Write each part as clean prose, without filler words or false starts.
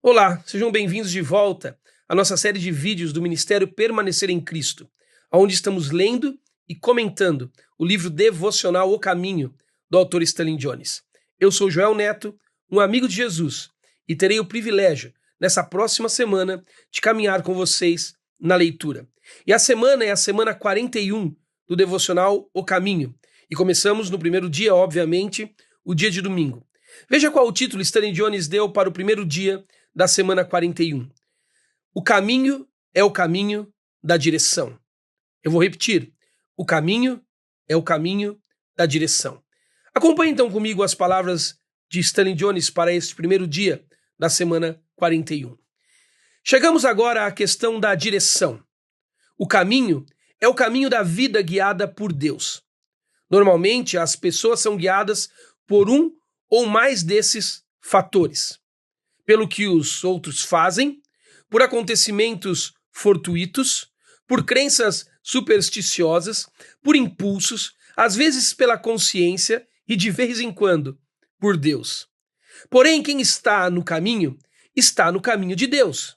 Olá, sejam bem-vindos de volta à nossa série de vídeos do Ministério Permanecer em Cristo, onde estamos lendo e comentando o livro devocional O Caminho, do autor Stanley Jones. Eu sou Joel Neto, um amigo de Jesus, e terei o privilégio, nessa próxima semana, de caminhar com vocês na leitura. E a semana é a semana 41 do devocional O Caminho, e começamos no primeiro dia, obviamente, o dia de domingo. Veja qual o título Stanley Jones deu para o primeiro dia da semana 41. O caminho é o caminho da direção. Eu vou repetir. O caminho é o caminho da direção. Acompanhe então comigo as palavras de Stanley Jones para este primeiro dia da semana 41. Chegamos agora à questão da direção. O caminho é o caminho da vida guiada por Deus. Normalmente, as pessoas são guiadas por um ou mais desses fatores. Pelo que os outros fazem, por acontecimentos fortuitos, por crenças supersticiosas, por impulsos, às vezes pela consciência e de vez em quando por Deus. Porém, quem está no caminho de Deus.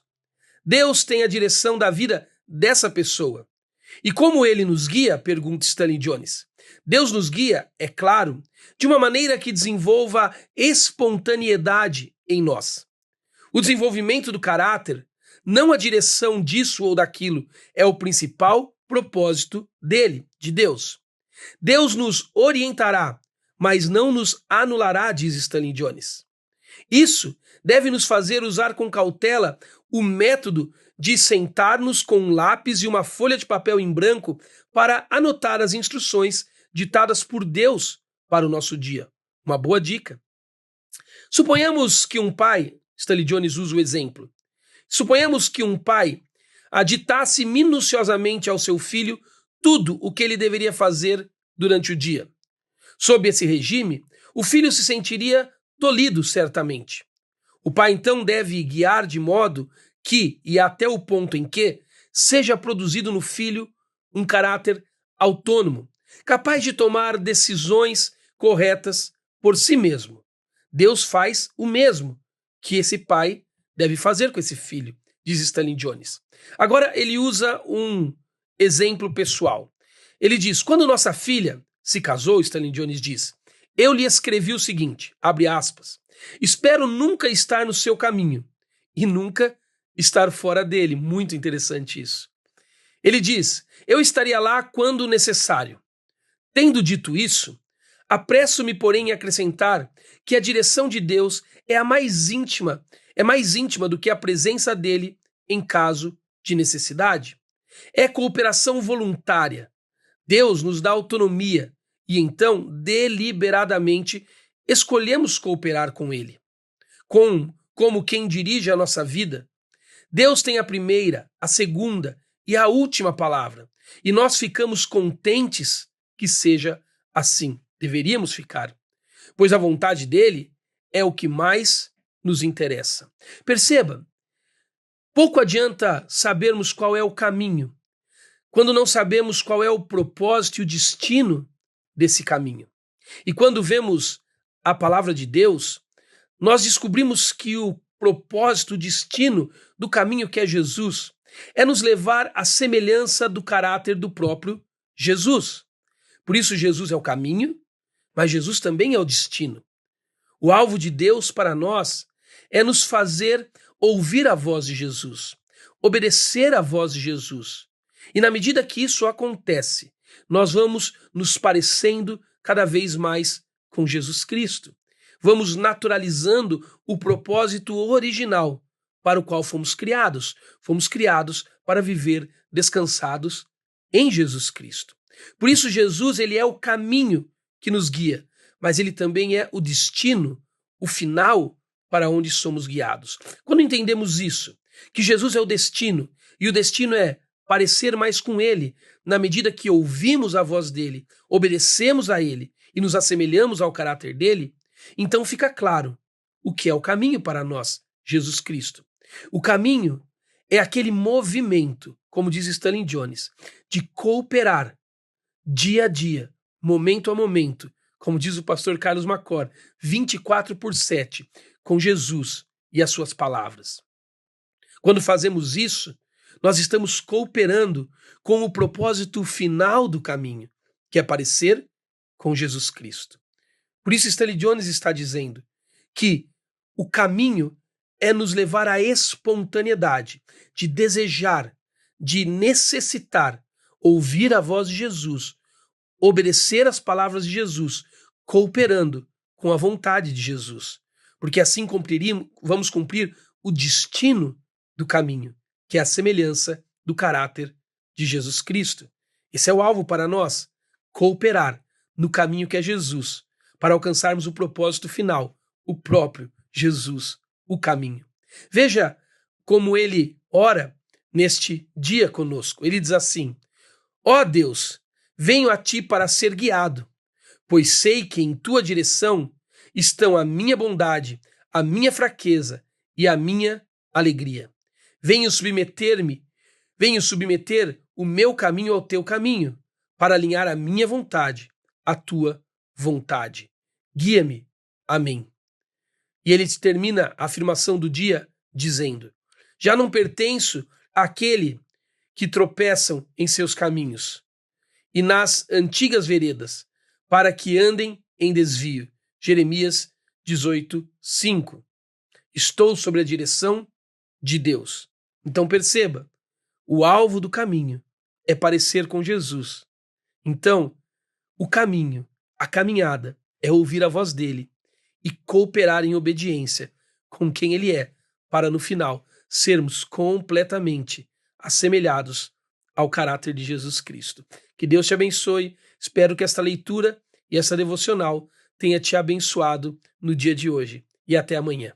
Deus tem a direção da vida dessa pessoa. E como ele nos guia, pergunta Stanley Jones. Deus nos guia, é claro, de uma maneira que desenvolva espontaneidade em nós. O desenvolvimento do caráter, não a direção disso ou daquilo, é o principal propósito dele, de Deus. Deus nos orientará, mas não nos anulará, diz Stanley Jones. Isso deve nos fazer usar com cautela o método de sentar-nos com um lápis e uma folha de papel em branco para anotar as instruções ditadas por Deus para o nosso dia. Uma boa dica. Suponhamos que um pai, Stanley Jones usa o exemplo, suponhamos que um pai ditasse minuciosamente ao seu filho tudo o que ele deveria fazer durante o dia. Sob esse regime, o filho se sentiria tolhido, certamente. O pai então deve guiar de modo que, e até o ponto em que, seja produzido no filho um caráter autônomo, capaz de tomar decisões corretas por si mesmo. Deus faz o mesmo que esse pai deve fazer com esse filho, diz Stanley Jones. Agora ele usa um exemplo pessoal. Ele diz, quando nossa filha se casou, Stanley Jones diz, eu lhe escrevi o seguinte, abre aspas, espero nunca estar no seu caminho e nunca estar fora dele. Muito interessante isso. Ele diz, eu estaria lá quando necessário. Tendo dito isso, apresso-me, porém, a acrescentar que a direção de Deus é mais íntima do que a presença dele em caso de necessidade. É cooperação voluntária. Deus nos dá autonomia e então, deliberadamente, escolhemos cooperar com ele. Como quem dirige a nossa vida, Deus tem a primeira, a segunda e a última palavra. E nós ficamos contentes que seja assim. Deveríamos ficar. Pois a vontade dele é o que mais nos interessa. Perceba, pouco adianta sabermos qual é o caminho, quando não sabemos qual é o propósito e o destino desse caminho. E quando vemos a palavra de Deus, nós descobrimos que o propósito, o destino do caminho que é Jesus, é nos levar à semelhança do caráter do próprio Jesus. Por isso Jesus é o caminho, mas Jesus também é o destino. O alvo de Deus para nós é nos fazer ouvir a voz de Jesus, obedecer a voz de Jesus. E na medida que isso acontece, nós vamos nos parecendo cada vez mais com Jesus Cristo. Vamos naturalizando o propósito original para o qual fomos criados. Fomos criados para viver descansados em Jesus Cristo. Por isso Jesus, ele é o caminho que nos guia, mas ele também é o destino, o final para onde somos guiados. Quando entendemos isso, que Jesus é o destino, e o destino é parecer mais com ele, na medida que ouvimos a voz dele, obedecemos a ele e nos assemelhamos ao caráter dele, então fica claro o que é o caminho para nós, Jesus Cristo. O caminho é aquele movimento, como diz Stanley Jones, de cooperar dia a dia, momento a momento, como diz o pastor Carlos Macor, 24/7, com Jesus e as suas palavras. Quando fazemos isso, nós estamos cooperando com o propósito final do caminho, que é parecer com Jesus Cristo. Por isso, Stanley Jones está dizendo que o caminho é nos levar à espontaneidade, de desejar, de necessitar ouvir a voz de Jesus, obedecer às palavras de Jesus, cooperando com a vontade de Jesus. Porque assim vamos cumprir o destino do caminho, que é a semelhança do caráter de Jesus Cristo. Esse é o alvo para nós, cooperar no caminho que é Jesus, para alcançarmos o propósito final, o próprio Jesus, o caminho. Veja como ele ora neste dia conosco. Ele diz assim: ó Deus, venho a ti para ser guiado, pois sei que em tua direção estão a minha bondade, a minha fraqueza e a minha alegria. Venho submeter o meu caminho ao teu caminho, para alinhar a minha vontade à tua vontade. Guia-me. Amém. E ele termina a afirmação do dia dizendo: já não pertenço àquele que tropeçam em seus caminhos e nas antigas veredas, para que andem em desvio. Jeremias 18:5. Estou sob a direção de Deus. Então perceba, o alvo do caminho é parecer com Jesus. Então, o caminho, a caminhada, é ouvir a voz dele e cooperar em obediência com quem ele é, para no final sermos completamente assemelhados ao caráter de Jesus Cristo. Que Deus te abençoe. Espero que esta leitura e essa devocional tenha te abençoado no dia de hoje. E até amanhã.